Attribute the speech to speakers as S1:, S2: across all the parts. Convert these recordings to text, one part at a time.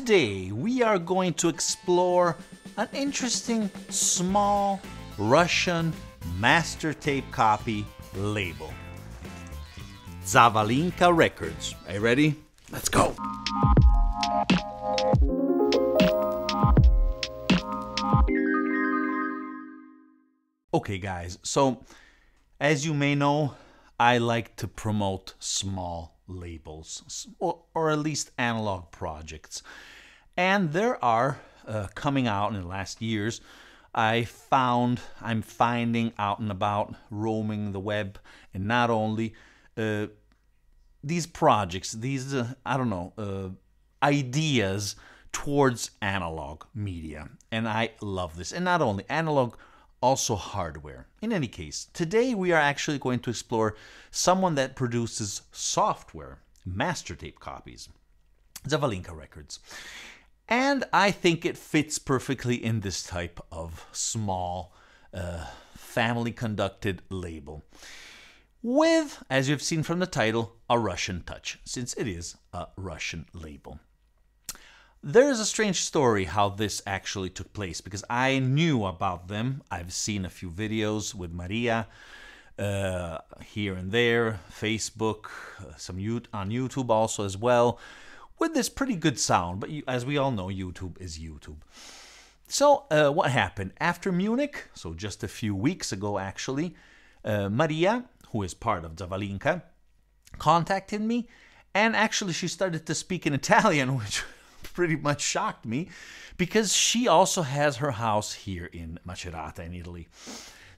S1: today we are going to explore an interesting small Russian master tape copy label. Zavalinka Records. Are you ready? Let's go! Okay guys, so as you may know, I like to promote small labels, or at least analog projects. And there are, coming out in the last years, I'm finding out and about, roaming the web, and not only these projects, these, ideas towards analog media. And I love this. And not only analog, also hardware. In any case, today we are actually going to explore someone that produces software, master tape copies, Zavalinka Records. And I think it fits perfectly in this type of small, family-conducted label. With, as you've seen from the title, a Russian touch, since it is a Russian label. There is a strange story how this actually took place, because I knew about them. I've seen a few videos with Maria here and there, Facebook, some on YouTube also as well, with this pretty good sound. But as we all know, YouTube is YouTube. So what happened? After Munich, so just a few weeks ago actually, Maria, who is part of Zavalinka, contacted me, and actually she started to speak in Italian, which pretty much shocked me, because she also has her house here in Macerata in Italy.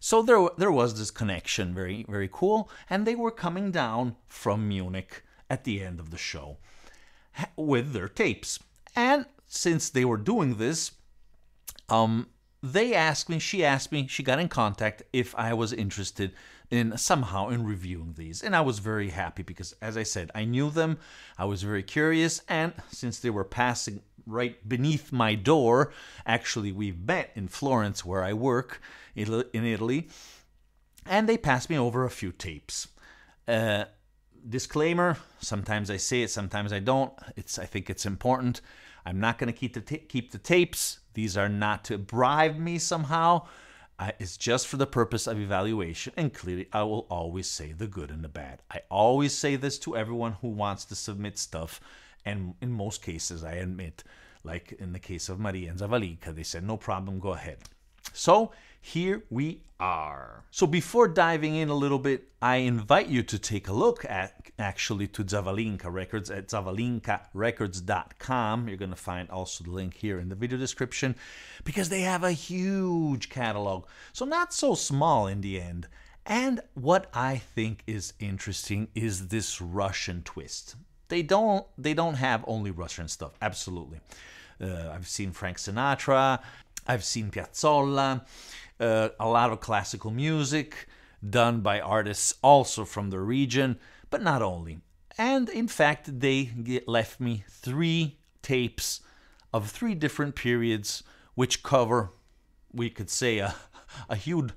S1: So there was this connection, very, very cool, and they were coming down from Munich at the end of the show with their tapes. And since they were doing this, she got in contact if I was interested in somehow in reviewing these. And I was very happy because, as I said, I knew them, I was very curious, and since they were passing right beneath my door, actually we've met in Florence where I work in Italy, and they passed me over a few tapes. Disclaimer, sometimes I say it, sometimes I don't. I think it's important. I'm not going to keep the tapes. These are not to bribe me somehow. It's just for the purpose of evaluation, and clearly I will always say the good and the bad. I always say this to everyone who wants to submit stuff, and in most cases I admit, like in the case of Maria and Zavalinka, they said no problem, go ahead. So here we are. So before diving in a little bit, I invite you to take a look at actually to Zavalinka Records at zavalinkarecords.com. You're going to find also the link here in the video description, because they have a huge catalog. So not so small in the end. And what I think is interesting is this Russian twist. They don't have only Russian stuff, absolutely. I've seen Frank Sinatra, I've seen Piazzolla, a lot of classical music done by artists also from the region, but not only. And in fact, they left me 3 tapes of 3 different periods, which cover, we could say, a huge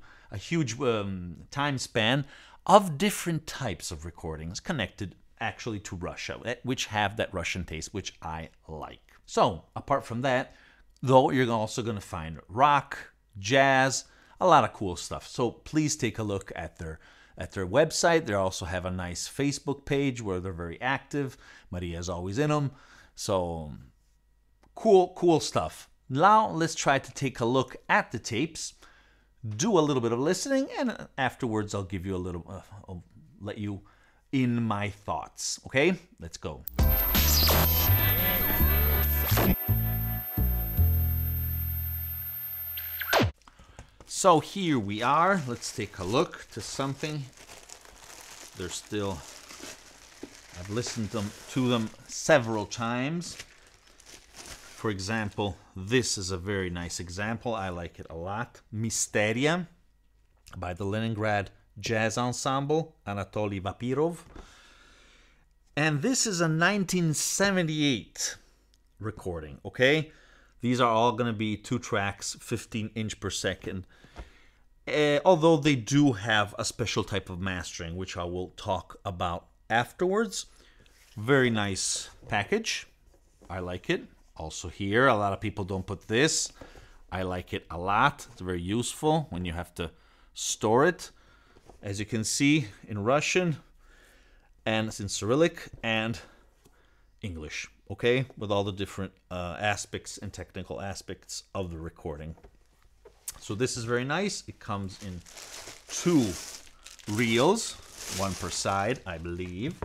S1: time span of different types of recordings connected actually to Russia, which have that Russian taste, which I like. So, apart from that, though, you're also going to find rock, jazz, a lot of cool stuff. So please take a look at their website. They also have a nice Facebook page where they're very active. Maria's always in them. So cool stuff. Now let's try to take a look at the tapes, do a little bit of listening, and afterwards I'll give you I'll let you in my thoughts. Okay, let's go. So here we are. Let's take a look to something. I've listened to them several times. For example, this is a very nice example. I like it a lot. Misteria by the Leningrad Jazz Ensemble, Anatoly Vapirov. And this is a 1978 recording, okay? These are all going to be 2 tracks, 15 inch per second. Although they do have a special type of mastering, which I will talk about afterwards. Very nice package. I like it. also here. A lot of people don't put this. I like it a lot. It's very useful when you have to store it. As you can see, in Russian, and it's in Cyrillic and English, okay? With all the different aspects and technical aspects of the recording. So this is very nice. It comes in 2 reels, 1 per side, I believe.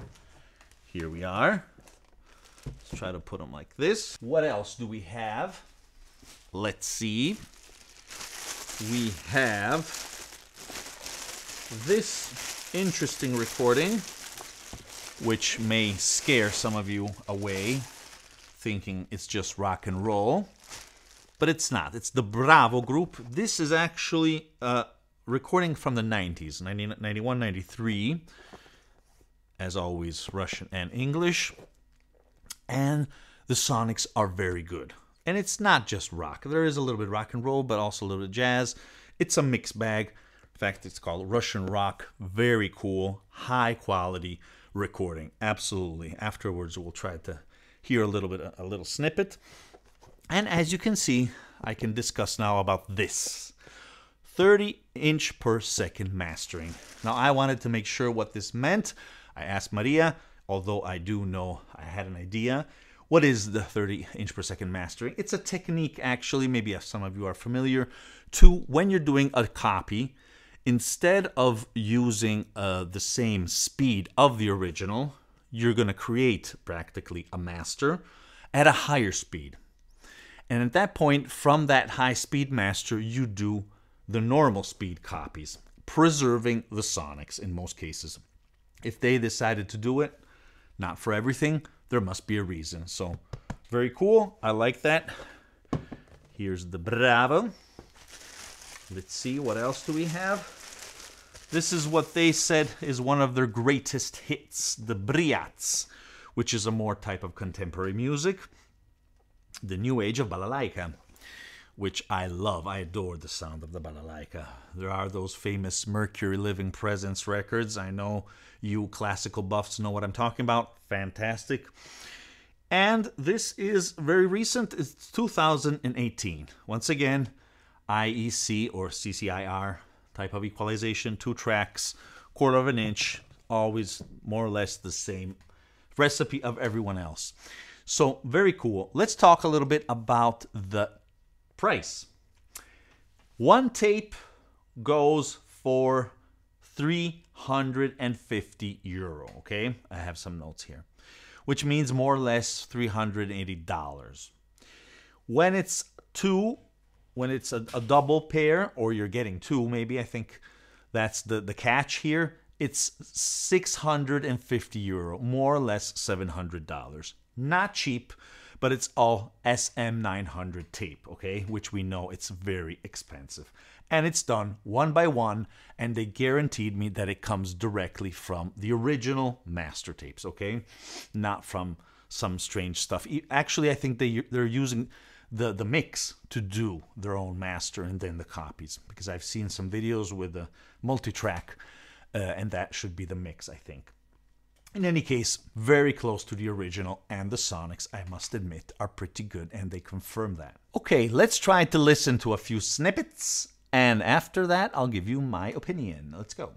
S1: Here we are. Let's try to put them like this. What else do we have? Let's see. We have this interesting recording, which may scare some of you away, thinking it's just rock and roll. But it's not. It's the Bravo group. This is actually a recording from the 90s, 91, 93. As always, Russian and English. And the sonics are very good. And it's not just rock. There is a little bit rock and roll, but also a little bit jazz. It's a mixed bag. In fact, it's called Russian rock. Very cool, high quality recording. Absolutely. Afterwards, we'll try to hear a little snippet. And as you can see, I can discuss now about this 30-inch per second mastering. Now, I wanted to make sure what this meant. I asked Maria, although I do know I had an idea. What is the 30-inch per second mastering? It's a technique, actually, maybe some of you are familiar, to when you're doing a copy, instead of using the same speed of the original, you're going to create practically a master at a higher speed. And at that point, from that high-speed master, you do the normal speed copies, preserving the sonics in most cases. If they decided to do it, not for everything, there must be a reason. So, very cool. I like that. Here's the Bravo. Let's see, what else do we have? This is what they said is one of their greatest hits, the Briats, which is a more type of contemporary music. The new age of balalaika, which I love. I adore the sound of the balalaika. There are those famous Mercury Living Presence records. I know you classical buffs know what I'm talking about. Fantastic. And this is very recent. It's 2018. Once again, IEC or CCIR type of equalization. 2 tracks, 1/4 of an inch. Always more or less the same recipe of everyone else. So, very cool. Let's talk a little bit about the price. 1 tape goes for €350, okay? I have some notes here, which means more or less $380. When it's a double pair, or you're getting 2, maybe, I think that's the catch here, it's €650, more or less $700. Not cheap, but it's all SM900 tape, okay? Which we know it's very expensive. And it's done 1 by 1, and they guaranteed me that it comes directly from the original master tapes, okay? Not from some strange stuff. Actually, I think they're using the mix to do their own master and then the copies, because I've seen some videos with the multi-track, and that should be the mix, I think. In any case, very close to the original, and the sonics, I must admit, are pretty good, and they confirm that. Okay, let's try to listen to a few snippets, and after that, I'll give you my opinion. Let's go.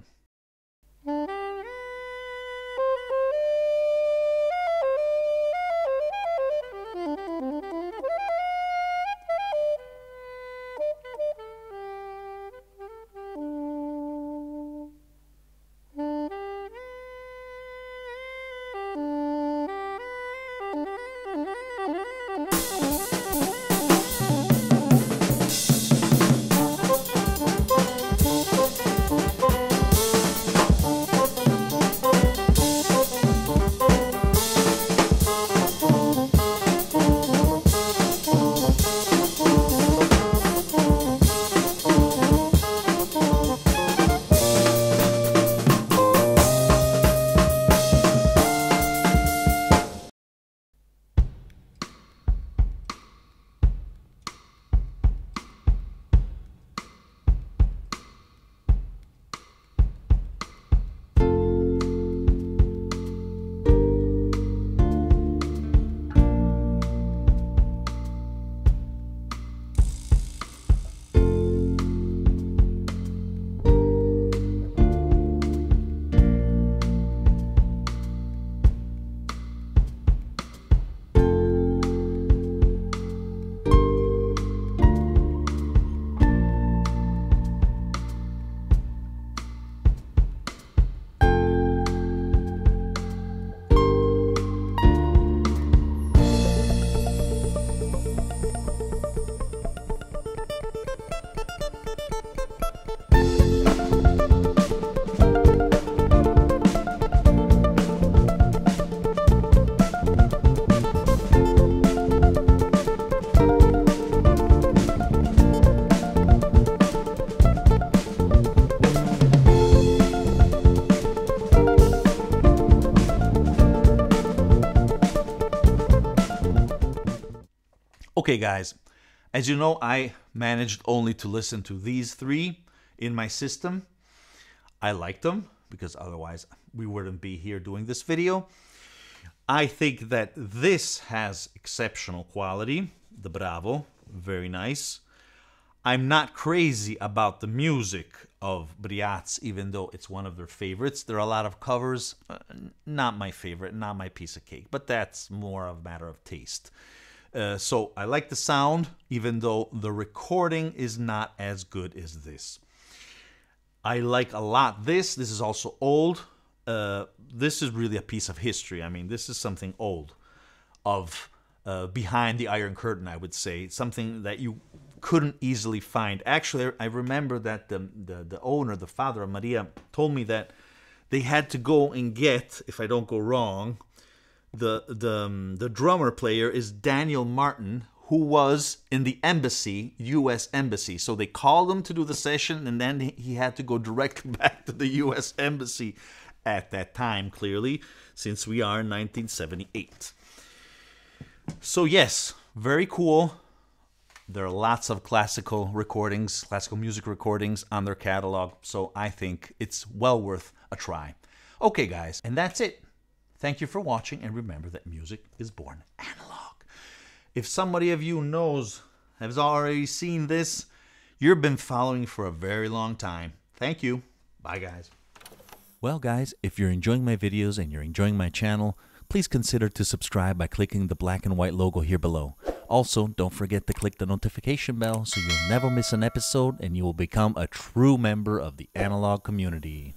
S1: Okay, guys, as you know, I managed only to listen to these three in my system. I liked them because otherwise we wouldn't be here doing this video. I think that this has exceptional quality. The Bravo, very nice. I'm not crazy about the music of Briatz, even though it's one of their favorites. There are a lot of covers, not my favorite, not my piece of cake, but that's more of a matter of taste. So I like the sound, even though the recording is not as good as this. I like a lot this. This is also old. This is really a piece of history. I mean, this is something old of behind the Iron Curtain, I would say. Something that you couldn't easily find. Actually, I remember that the owner, the father of Maria, told me that they had to go and get, if I don't go wrong, the drummer player is Daniel Martin, who was in the embassy, U.S. embassy. So they called him to do the session, and then he had to go directly back to the U.S. embassy at that time, clearly, since we are in 1978. So yes, very cool. There are lots of classical recordings, classical music recordings on their catalog, so I think it's well worth a try. Okay, guys, and that's it. Thank you for watching, and remember that music is born analog. If somebody of you has already seen this, you've been following for a very long time. Thank you. Bye, guys.
S2: Well, guys, if you're enjoying my videos and you're enjoying my channel, please consider to subscribe by clicking the black and white logo here below. Also, don't forget to click the notification bell so you'll never miss an episode and you will become a true member of the analog community.